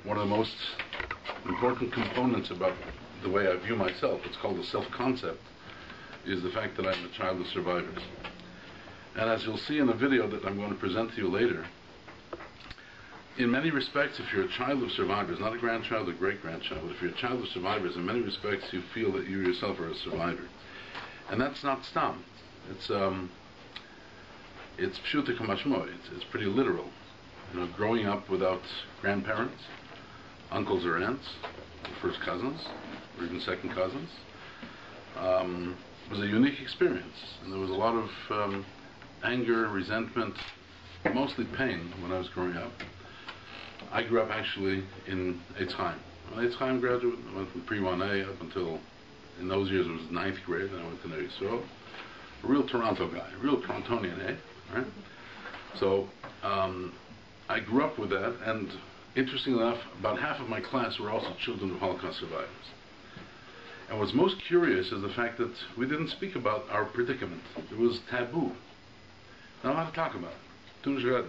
one of the most important components about the way I view myself, it's called the self-concept, is the fact that I'm a child of survivors. And as you'll see in the video that I'm going to present to you later, in many respects, if you're a child of survivors, not a grandchild or great-grandchild, but if you're a child of survivors, in many respects you feel that you yourself are a survivor. And that's not stam. It's pshuta kamashmo. It's pretty literal. You know, growing up without grandparents, uncles or aunts, first cousins, or even second cousins, was a unique experience. And there was a lot of anger, resentment, mostly pain when I was growing up. I grew up actually in Eitz Chaim. I'm an Eitz Chaim graduate. I went from pre-1A up until, in those years it was 9th grade, and I went to Neri Yisrael. A real Toronto guy, a real Torontonian, eh? Right? So, I grew up with that, and interestingly enough, about half of my class were also children of Holocaust survivors. And what's most curious is the fact that we didn't speak about our predicament. It was taboo. Not allowed to talk about it.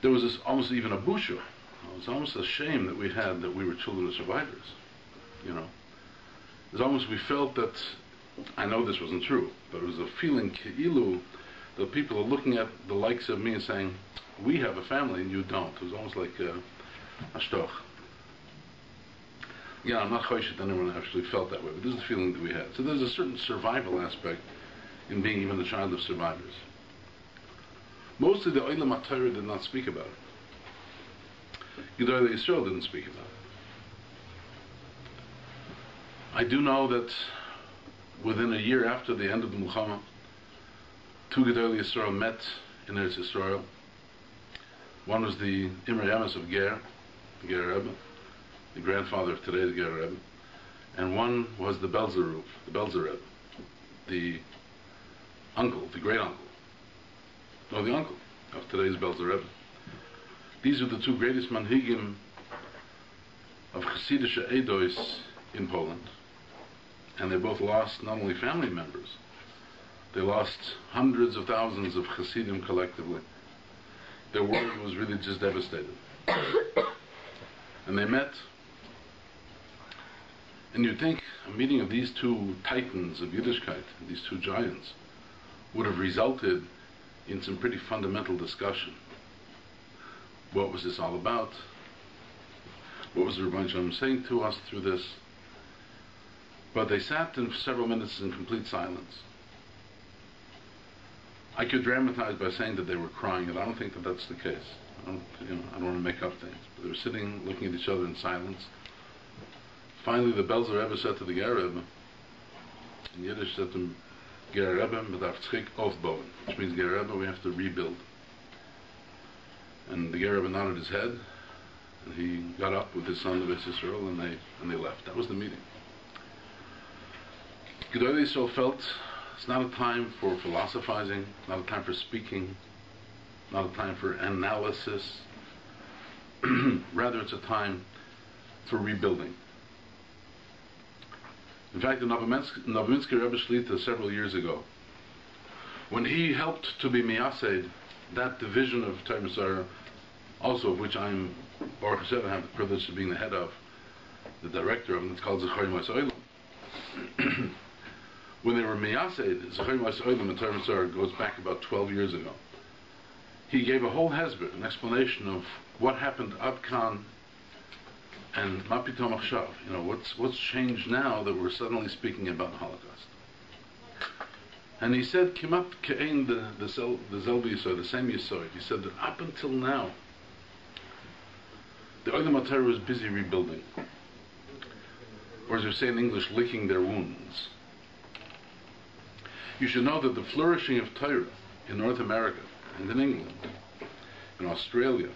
There was almost even a busha. It was almost a shame that we were children of survivors. You know, it's almost, we felt that, I know this wasn't true, but it was a feeling ke'ilu, that people are looking at the likes of me and saying, we have a family and you don't. It was almost like a shtoch. Yeah, I'm not choishet that anyone actually felt that way, but this is the feeling that we had. So there's a certain survival aspect in being even a child of survivors. Mostly the Olam HaTorah did not speak about it. Gedolei Yisrael didn't speak about it. I do know that within a year after the end of the Milchama, two Gedolei Yisrael met in Eretz Yisrael. One was the Imre Emes of Ger, the Ger Rebbe, the grandfather of today's Ger Rebbe, and one was the Belzer Rebbe, the uncle, the great uncle. No, the uncle of today's Belzer Rebbe. These are the two greatest manhigim of Hasidische Eidos in Poland. And they both lost not only family members, they lost hundreds of thousands of Hasidim collectively. Their world was really just devastated. And they met. And you'd think a meeting of these two titans of Yiddishkeit, these two giants, would have resulted in some pretty fundamental discussion. What was this all about? What was the Rabbi saying to us through this? But they sat in several minutes in complete silence. I could dramatize by saying that they were crying, and I don't think that that's the case. I don't want to make up things. But they were sitting, looking at each other in silence. Finally, the Belzer Rebbe said to the Ger Rebbe, in Yiddish said to him, Ger Rebbe, which means Ger Rebbe, we have to rebuild. And the Ger Rebbe nodded his head, and he got up with his son, the Beis Yisrael, and they left. That was the meeting. Gedolei Yisrael felt it's not a time for philosophizing, not a time for speaking, not a time for analysis. Rather, it's a time for rebuilding. In fact, the Novominsker Rebbe Shlita several years ago, when he helped to be miyased that division of Torah Messiah, also of which I'm, Baruch Hashem, I have the privilege of being the head of, the director of, and it's called Zechari Mas Olam. When they were miyased, Zechari Mas Olam and Torah Messiah goes back about 12 years ago. He gave a whole hezbollah, an explanation of what happened at Khan and Ma Pitom Achshav. You know, what's changed now that we're suddenly speaking about the Holocaust? And he said, Kimat Ke'ein the Zelbi Yisod, the same Yisod. He said that up until now, the Olam HaTorah was busy rebuilding. Or as we say in English, licking their wounds. You should know that the flourishing of Torah in North America and in England, in Australia,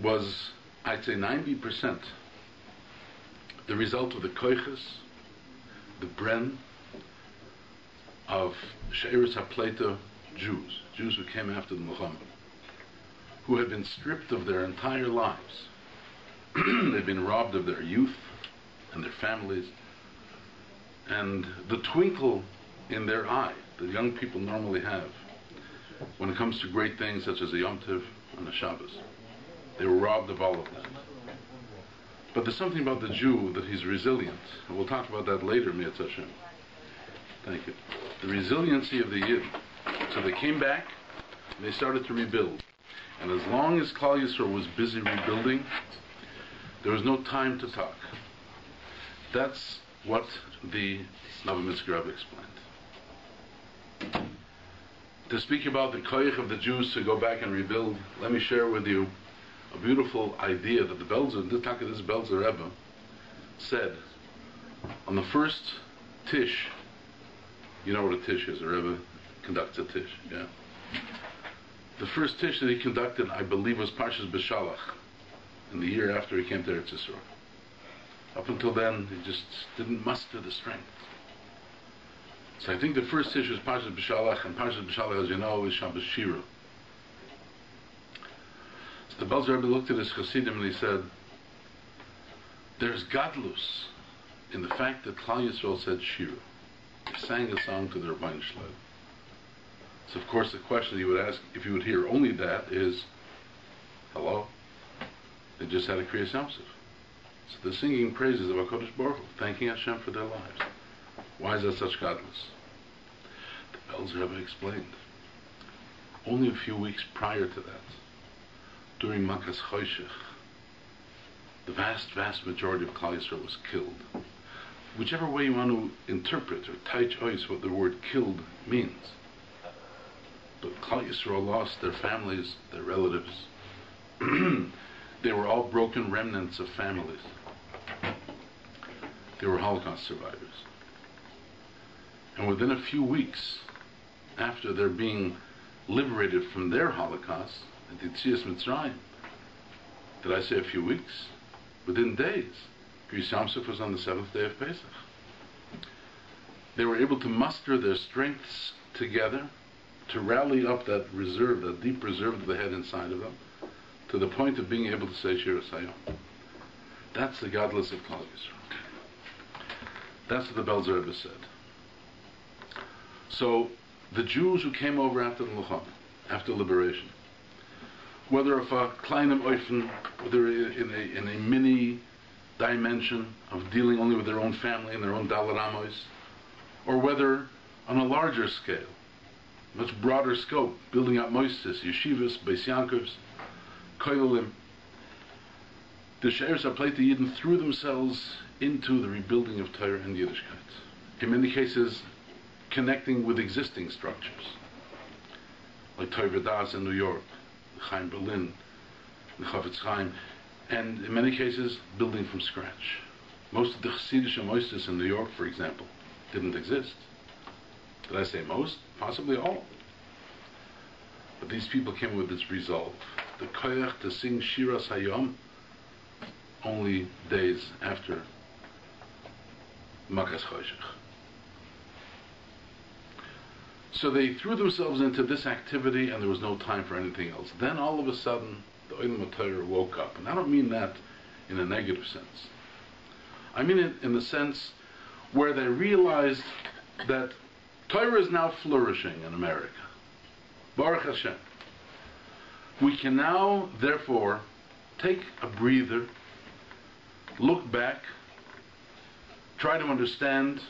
was, I'd say 90%, the result of the koiches, the bren, of She'eres HaPleita Jews who came after the Milchama, who had been stripped of their entire lives. They'd been robbed of their youth and their families, and the twinkle in their eye that young people normally have when it comes to great things such as a Yom Tov and a Shabbos. They were robbed of all of that. But there's something about the Jew that he's resilient. And we'll talk about that later, Mi'at Hashem. Thank you. The resiliency of the Yid. So they came back, and they started to rebuild. And as long as Klal Yisrael was busy rebuilding, there was no time to talk. That's what the Novominsker Rebbe explained. To speak about the koyach of the Jews to go back and rebuild, let me share with you a beautiful idea that the Belzer, this Belzer Rebbe said on the first Tish. You know what a Tish is? A Rebbe conducts a Tish, yeah. The first Tish that he conducted, I believe, was Parshas B'Shalach, in the year after he came to Eretz Yisrael. Up until then, he just didn't muster the strength. So I think the first Tish was Parshas B'Shalach, and Parshas B'Shalach, as you know, is Shabbos Shira. So the Belzer Rebbe looked at his Chassidim and he said, there's gadlus in the fact that Klal Yisrael said Shira. They sang a song to the Rabbi Shlev. So of course the question you would ask, if you would hear only that, is, hello? They just had a Kriyas Yamsuf. So they're singing praises of HaKadosh Baruch Hu, thanking Hashem for their lives. Why is that such godless? The Belzer Rebbe explained. Only a few weeks prior to that, during Makas Choshech, the vast majority of Klal Yisrael was killed. Whichever way you want to interpret or taich ois what the word killed means. But Klal Yisrael lost their families, their relatives. They were all broken remnants of families. They were Holocaust survivors. And within a few weeks, after their being liberated from their Holocaust, at the Yetzias Mitzrayim, did I say a few weeks? Within days. Kriyas Yamsuf was on the 7th day of Pesach. They were able to muster their strengths together to rally up that reserve, that deep reserve that they had inside of them, to the point of being able to say Shira Sayom. That's the godless of Klal Yisrael. That's what the Belzer Rebbe said. So the Jews who came over after the Luchama, after liberation, whether of a Klein Oifen, whether in a mini dimension of dealing only with their own family and their own Dalaramos, or whether on a larger scale, much broader scope, building up moistus, yeshivas, Beis Yankovs, koilim, the She'er Playtime Yidden threw themselves into the rebuilding of Torah and Yiddishkeit. In many cases, connecting with existing structures, like Torah Das in New York, Chaim Berlin, the Chafetz Chaim, and in many cases, building from scratch. Most of the Chassidish moistus in New York, for example, didn't exist. Did I say most? Possibly all. But these people came with this resolve. The koyach to sing Shiras Hayom only days after Makas Choshech. So they threw themselves into this activity and there was no time for anything else. Then all of a sudden, the Olam HaTorah woke up. And I don't mean that in a negative sense. I mean it in the sense where they realized that Torah is now flourishing in America. Baruch Hashem. We can now, therefore, take a breather, look back, try to understand,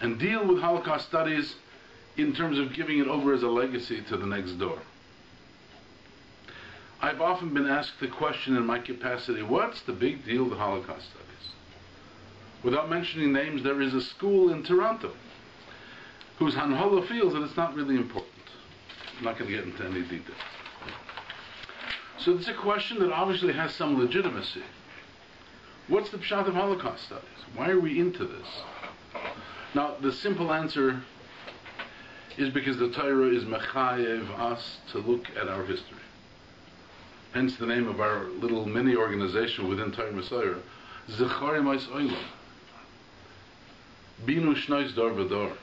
and deal with Holocaust studies in terms of giving it over as a legacy to the next door. I've often been asked the question in my capacity, what's the big deal with Holocaust studies? Without mentioning names, there is a school in Toronto whose Hanhola feels that it's not really important. I'm not going to get into any details. So it's a question that obviously has some legitimacy. What's the pshat of Holocaust studies? Why are we into this? Now, the simple answer is because the Torah is mechayev us to look at our history. Hence the name of our little mini organization within Torah Messiah, Zecharim Eis Olam. Binu Shnois Dor V'Dor.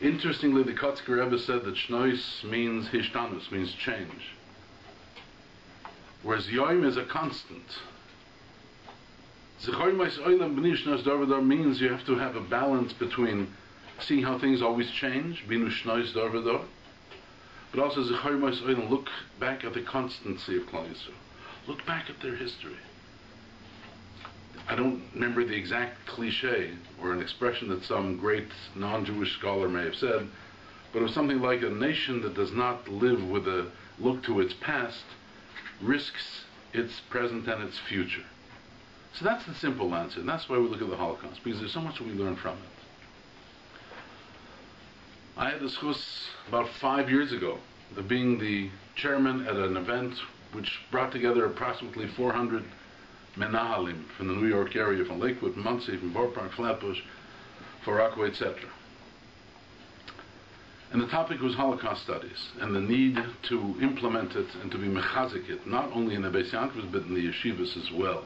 Interestingly, the Kotzker Rebbe said that Shnois means Hishtanus, means change. Whereas Yoim is a constant. Zecharim Eis Olam Binu Shnois Dor V'Dor means you have to have a balance between seeing how things always change, binu shnois dor v'dor, but also zechor mos oil, look back at the constancy of Klal Yisrael. Look back at their history. I don't remember the exact cliche or an expression that some great non-Jewish scholar may have said, but it was something like, a nation that does not live with a look to its past risks its present and its future. So that's the simple answer, and that's why we look at the Holocaust, because there's so much that we learn from it. I had the schus about 5 years ago of being the chairman at an event which brought together approximately 400 menahalim from the New York area, from Lakewood, from Monsey, from Borough Park, Flatbush, for Rockaway, etc. And the topic was Holocaust Studies and the need to implement it and to be mechazik it, not only in the Beis Yaakov but in the yeshivas as well.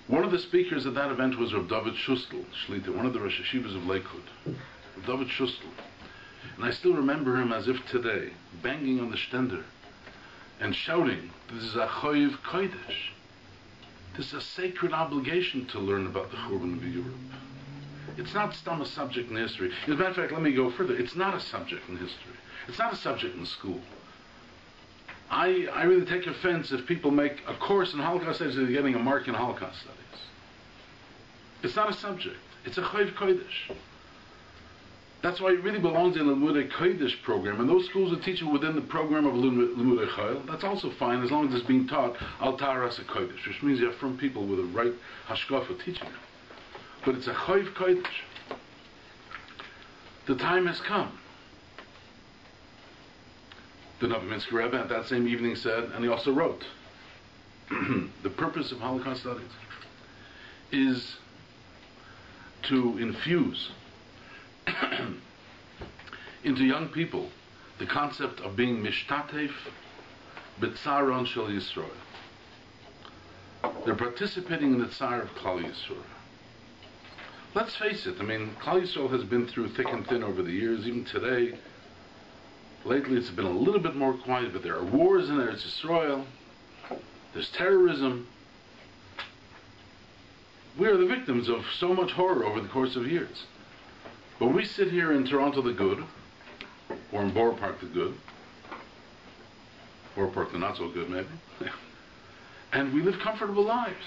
One of the speakers at that event was Rabbi David Shustel, Shlita, one of the Rosh Yeshivas of Lakewood. Rabbi David Shustel. And I still remember him as if today, banging on the stender and shouting, this is a choiv kodesh. This is a sacred obligation to learn about the Churban of Europe. It's not a subject in history. As a matter of fact, let me go further. It's not a subject in history. It's not a subject in school. I really take offense if people make a course in Holocaust Studies and they're getting a mark in Holocaust Studies. It's not a subject. It's a choiv kodesh. That's why it really belongs in the Limudei Kodesh program, and those schools that teach it within the program of Limudei Chayil, that's also fine as long as it's being taught Al Taras Kodesh, which means you have from people with the right hashkafa teaching it. But it's a Choiv Kodesh. The time has come. The Novominsker Rebbe at that same evening said, and he also wrote, the purpose of Holocaust Studies is to infuse into young people the concept of being mishtatef b'tzaron shel Yisrael. They're participating in the tzar of Klal Yisrael. Let's face it, I mean, Klal Yisrael has been through thick and thin over the years. Even today, lately it's been a little bit more quiet, but there are wars in Eretz Yisrael. There's terrorism. We are the victims of so much horror over the course of years. But we sit here in Toronto the good, or in Borough Park the good, Borough Park the not so good maybe, and we live comfortable lives.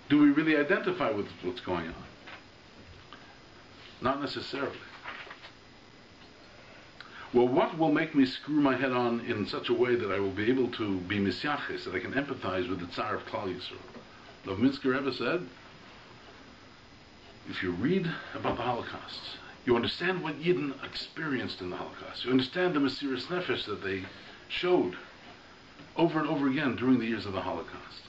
Do we really identify with what's going on? Not necessarily. Well, what will make me screw my head on in such a way that I will be able to be misyaches, that I can empathize with the Tsar of Klal Yisrael? Novominsker Rebbe said, if you read about the Holocaust, you understand what Yidden experienced in the Holocaust. You understand the Mesiras Nefesh that they showed over and over again during the years of the Holocaust.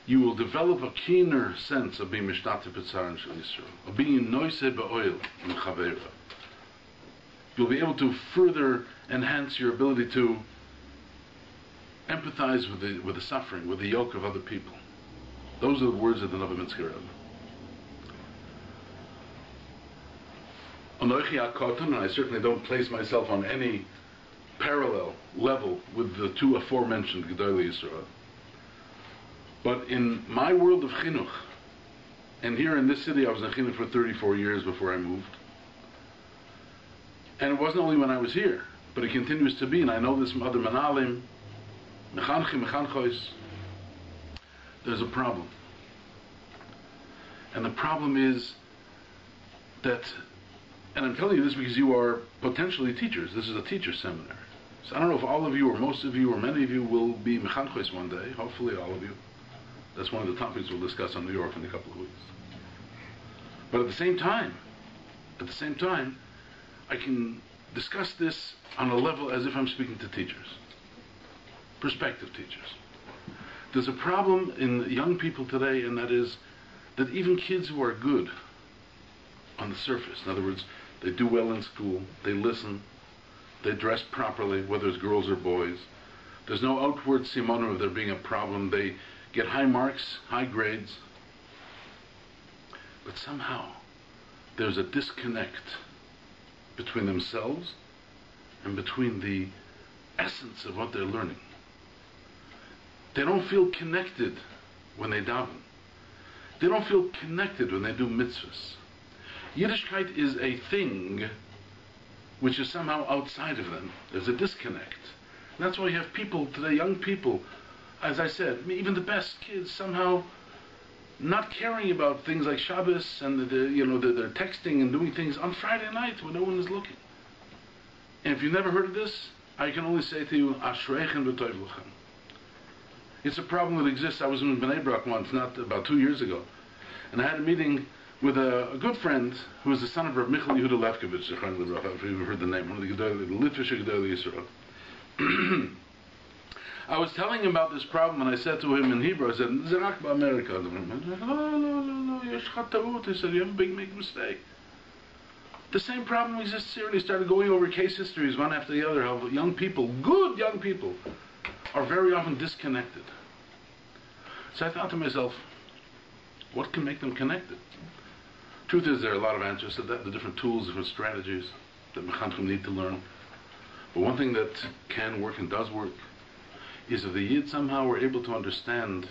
You will develop a keener sense of being Mishtatef B'Tzar Shel Yisrael, of being Noiseh B'Oil M'Chaveira. You'll be able to further enhance your ability to empathize with the suffering, with the yoke of other people. Those are the words of the Novominsker Rebbe. Anochi HaKotan, and I certainly don't place myself on any parallel level with the two aforementioned Gedolei Yisrael. But in my world of chinuch, and here in this city I was in chinuch for 34 years before I moved, and it wasn't only when I was here, but it continues to be, and I know this from other menalim, mechanchim, mechanchos, there's a problem. And the problem is that, and I'm telling you this because you are potentially teachers. This is a teacher seminary. So I don't know if all of you or most of you or many of you will be mechanchos one day. Hopefully all of you. That's one of the topics we'll discuss on New York in a couple of weeks. But at the same time, I can discuss this on a level as if I'm speaking to teachers, prospective teachers. There's a problem in young people today, and that is that even kids who are good on the surface, in other words, they do well in school, they listen, they dress properly, whether it's girls or boys, there's no outward simonu of there being a problem, they get high marks, high grades, but somehow there's a disconnect between themselves and between the essence of what they're learning. They don't feel connected when they daven. They don't feel connected when they do mitzvahs. Yiddishkeit is a thing which is somehow outside of them. There's a disconnect. And that's why you have people today, young people, as I said, even the best kids, somehow not caring about things like Shabbos, and they're texting and doing things on Friday night when no one is looking. And if you've never heard of this, I can only say to you, Ashreichem v'toivlechem. It's a problem that exists. I was in Bnei Brak once, not about 2 years ago, and I had a meeting with a good friend who was the son of Rabbi Michal Yehuda Lefkovitz, if you've heard the name, one of the Litvish Gedolei Yisrael. I was telling him about this problem, and I said to him in Hebrew, I said, Zerak America. He said, no, he said, you have a big mistake. The same problem exists here, and he started going over case histories one after the other, how young people, good young people, are very often disconnected. So I thought to myself, what can make them connected? Truth is, there are a lot of answers to that, the different tools, different strategies that mechanchim need to learn. But one thing that can work and does work is if the Yid somehow were able to understand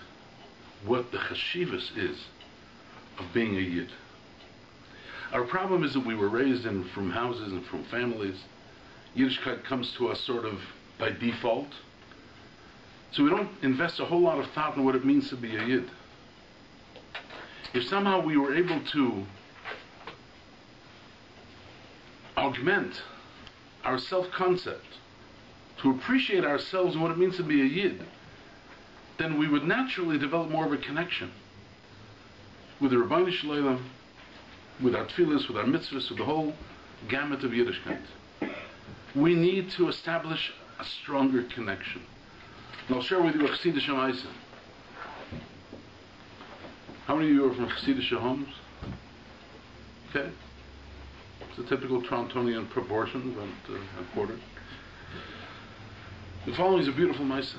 what the chashivas is of being a Yid. Our problem is that we were raised from houses and from families. Yiddishkeit comes to us sort of by default. So we don't invest a whole lot of thought in what it means to be a Yid. If somehow we were able to augment our self-concept, to appreciate ourselves and what it means to be a Yid, then we would naturally develop more of a connection with the Rabbi Shalom, with our tefillas, with our mitzvahs, with the whole gamut of Yiddishkeit. We need to establish a stronger connection. And I'll share with you a Chassidish Maisa. How many of you are from Chassidish homes? Okay. It's a typical Torontonian proportion, about a quarter. The following is a beautiful Maisa.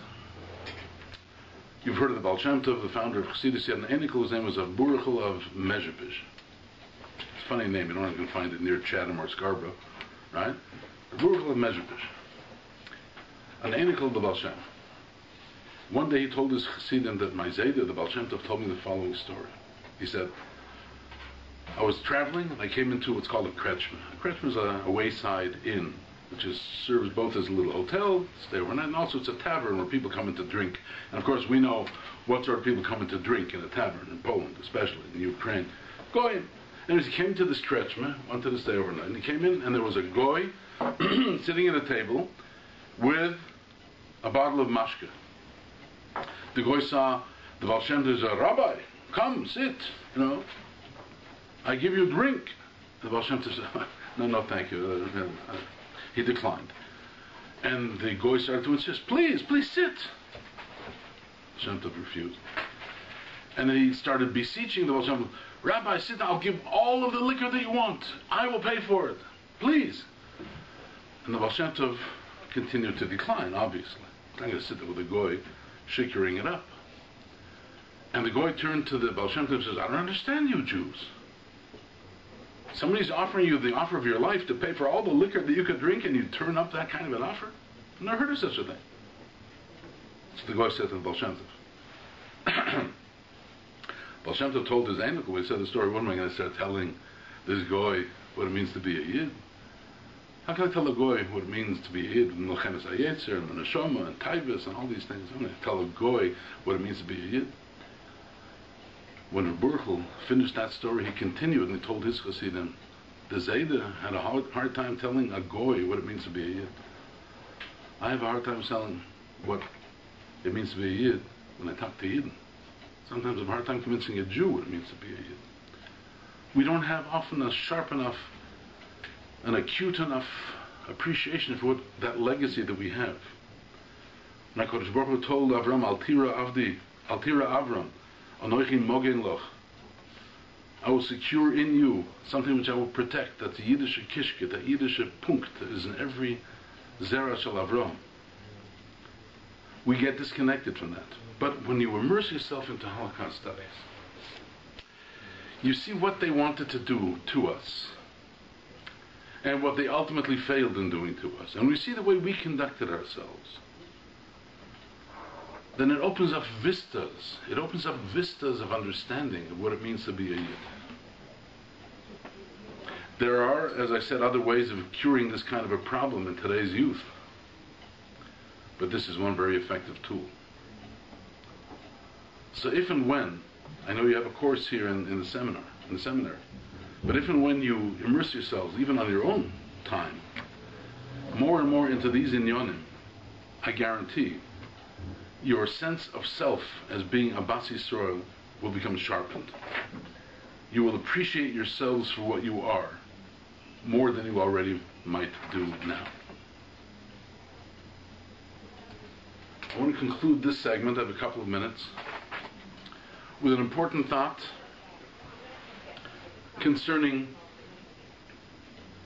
You've heard of the Baal Shem Tov, the founder of Chassidus. He had an Enikel whose name was Burchel of Mezhepish. It's a funny name. You don't even find it near Chatham or Scarborough, right? Burchel of Mezhepish. An Enikel of the Baal Shem. One day he told his Chassidim that my Zayda, the Baal Shem Tov, told me the following story. He said, I was traveling and I came into what's called a Kretschmer. A Kretschmer is a wayside inn, which serves both as a little hotel, stay overnight, and also it's a tavern where people come in to drink. And of course we know what sort of people come in to drink in a tavern, in Poland especially, in Ukraine. Goy. And as he came to this Kretschmer, wanted to stay overnight, and he came in and there was a Goy sitting at a table with a bottle of mashke. The Goy saw the Baal Shem Tov said, Rabbi, come, sit, I give you a drink. The Baal Shem Tov said, no, thank you. He declined. And the Goy started to insist, please sit. Shem Tov refused. And then he started beseeching the Baal Shem Tov, Rabbi, sit down, I'll give all of the liquor that you want. I will pay for it. Please. And the Baal Shem Tov continued to decline, obviously. I'm going to sit there with the Goy, shikering it up. And the Goy turned to the Baal Shem Tov and says, I don't understand you Jews. Somebody's offering you the offer of your life to pay for all the liquor that you could drink, and you turn up that kind of an offer? I've never heard of such a thing. So the Goy said to the Baal Shem Tov. Baal Shem Tov told his Einik, when he said the story, what am I going to start telling this Goy what it means to be a Yid? How can I tell a Goy what it means to be a Yid? And Melchemes HaYetzer, and the Neshama, and Taivas, and all these things. I'm going to tell a Goy what it means to be a Yid. When Burchel finished that story, he continued and he told his Chassidim, the Zayda had a hard time telling a Goy what it means to be a Yid. I have a hard time telling what it means to be a Yid when I talk to Yidden. Sometimes I have a hard time convincing a Jew what it means to be a Yid. We don't have often a sharp enough, an acute enough appreciation for what that legacy that we have. My Kodesh Baruch Hu told Avram, Altira Avram, Anoichi Mogen Loch. I will secure in you something which I will protect. That the Yiddish Kishke, that Yiddish Punkt is in every Zera Shel Avram. We get disconnected from that. But when you immerse yourself into Holocaust studies, you see what they wanted to do to us and what they ultimately failed in doing to us. And we see the way we conducted ourselves. then it opens up vistas. It opens up vistas of understanding of what it means to be a Yid. There are, as I said, other ways of curing this kind of a problem in today's youth. But this is one very effective tool. So if and when, I know you have a course here in the seminary, but if and when you immerse yourselves, even on your own time, more and more into these inyonim, I guarantee your sense of self as being a Bas Yisrael will become sharpened. You will appreciate yourselves for what you are more than you already might do now. I want to conclude this segment of a couple of minutes with an important thought concerning,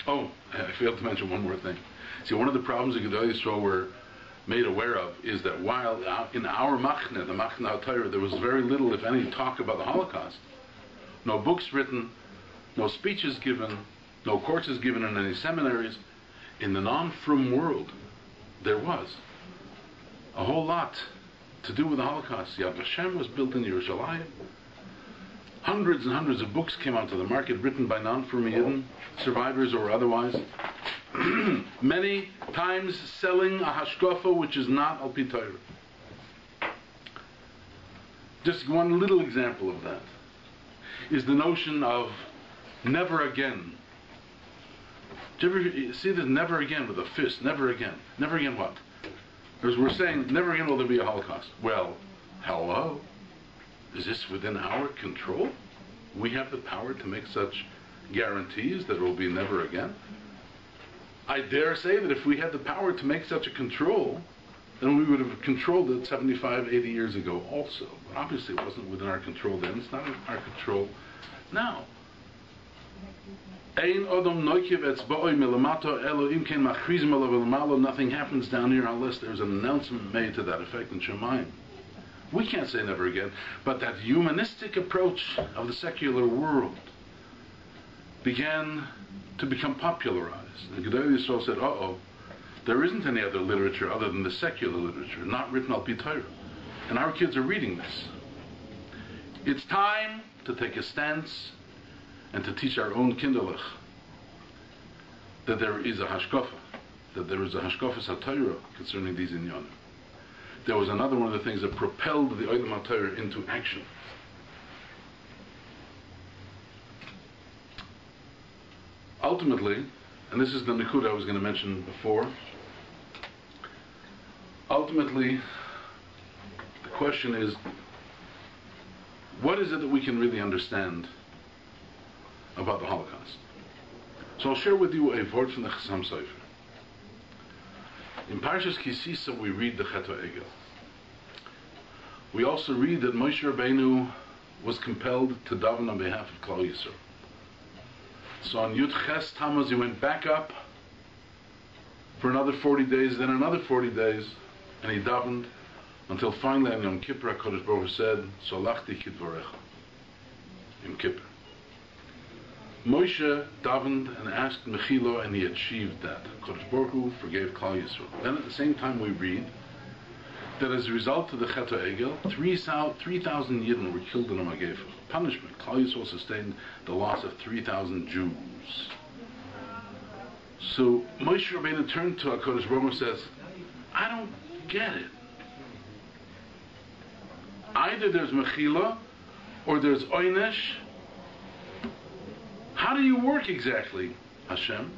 I failed to mention one more thing. See, one of the problems that Gedolei Yisrael were made aware of is that while in our machne, the Machne HaTorah, there was very little, if any, talk about the Holocaust, no books written, no speeches given, no courses given in any seminaries, in the non-frum world, there was a whole lot to do with the Holocaust. Yad Vashem was built in Yerushalayim. Hundreds and hundreds of books came onto the market written by non-frum Yidden, survivors or otherwise. Many times selling a hashkafa which is not al pi Torah. Just one little example of that is the notion of never again. Do you ever see this never again with a fist? Never again. Never again what? Because we're saying never again will there be a Holocaust. Well, hello? Is this within our control? We have the power to make such guarantees that it will be never again? I dare say that if we had the power to make such a control, then we would have controlled it 75, 80 years ago also. But obviously it wasn't within our control then. It's not in our control now. Nothing happens down here unless there's an announcement made to that effect in Shemayim. We can't say never again, but that humanistic approach of the secular world began to become popularized. And Gedolei Yisrael said, there isn't any other literature other than the secular literature, not written al pi Torah. And our kids are reading this. It's time to take a stance and to teach our own kinderlich that there is a hashkafa, that there is a hashkafas HaTorah concerning these inyanim. There was another one of the things that propelled the Olam HaTorah into action. Ultimately, and this is the nikud I was going to mention before, ultimately, the question is, what is it that we can really understand about the Holocaust? So I'll share with you a word from the Chassam Sofer. In Parshas Kisisa we read the Chet HaEgel. We also read that Moshe Rabbeinu was compelled to daven on behalf of Klal Yisrael. So on Yud Ches Tammuz he went back up for another 40 days, then another 40 days, and he davened until finally on Yom Kippur HaKadosh Baruch Hu said, Solachti kidvarecha, Yom Kippur. Moshe davened and asked Mechila, and he achieved that. HaKadosh Baruch Hu forgave Klal Yisrael. Then at the same time we read that as a result of the Chet HaEgel, 3,000 Yidden were killed in a Magefa. Punishment. Klal Yisrael sustained the loss of 3,000 Jews. So Moshe Rabbeinu turned to HaKadosh Baruch Hu and says, I don't get it. Either there's Mechila or there's Oynesh. How do you work exactly, Hashem?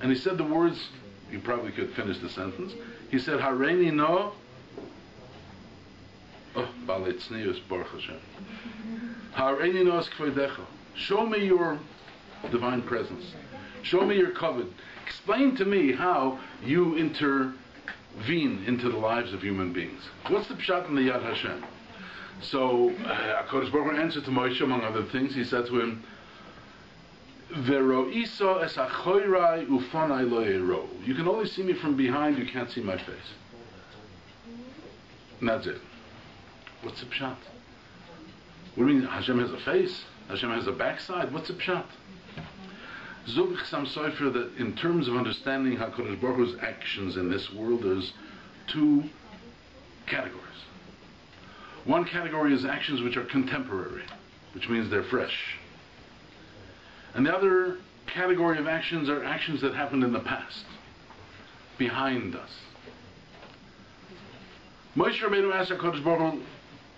And he said the words, you probably could finish the sentence. He said, Hareini no. Balei tznius, Baruch Hashem. Hareini no es kvodecha. Show me your divine presence. Show me your kavod. Explain to me how you intervene into the lives of human beings. What's the pshat in the Yad Hashem? So, HaKadosh Baruch Hu answered to Moshe, among other things, he said to him, Vero'iso es achoirai ufanai lo yero. You can only see me from behind, you can't see my face. And that's it. What's the pshat? What do you mean, Hashem has a face? Hashem has a backside? What's the pshat? Zog Chassam Sofer that in terms of understanding HaKadosh Baruch Hu's actions in this world, there's two categories. One category is actions which are contemporary, which means they're fresh. And the other category of actions are actions that happened in the past, behind us. Moshe Rabbeinu asked HaKadosh Baruch Hu,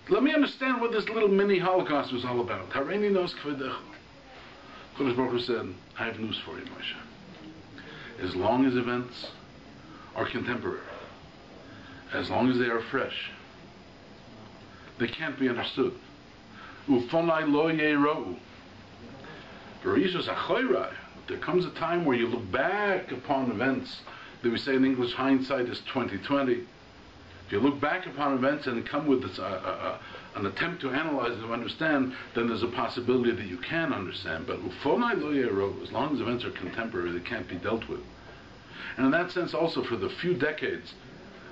let me understand what this little mini Holocaust was all about. Hareini nos kvedecha. HaKadosh Baruch Hu said, I have news for you, Moshe. As long as events are contemporary, as long as they are fresh, they can't be understood. Ufonai lo yeirou. There comes a time where you look back upon events that we say in English, hindsight is 2020. If you look back upon events and come with this, an attempt to analyze and understand, then there's a possibility that you can understand. But ufonai lo yeirou, as long as events are contemporary, they can't be dealt with. And in that sense, also for the few decades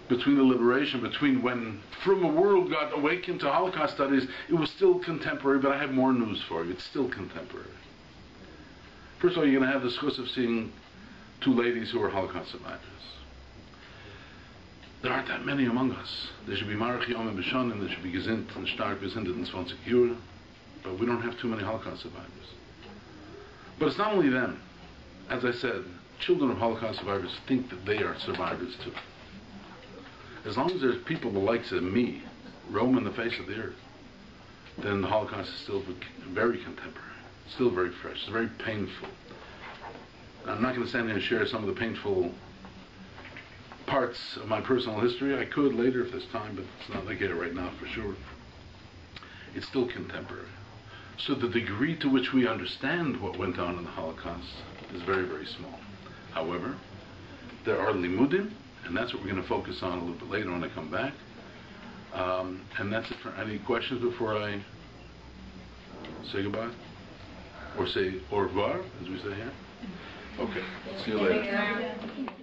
between the liberation, between when from a world got awakened to Holocaust studies, it was still contemporary. But I have more news for you. It's still contemporary. First of all, you're going to have the schus of seeing two ladies who are Holocaust survivors. There aren't that many among us. There should be Marach Yom and Bishonim, there should be Gesinnt and Stark Gesinnt and Svonsecure, but we don't have too many Holocaust survivors. But it's not only them. As I said, children of Holocaust survivors think that they are survivors too. As long as there's people the likes of me roaming the face of the earth, then the Holocaust is still very contemporary. Still very fresh. It's very painful. I'm not going to stand here and share some of the painful parts of my personal history. I could later if there's time, but it's not like it right now for sure. It's still contemporary. So the degree to which we understand what went on in the Holocaust is very, very small. However, there are limudim, and that's what we're going to focus on a little bit later when I come back. And that's it for any questions before I say goodbye? Or say au revoir, as we say here? Okay, see you later.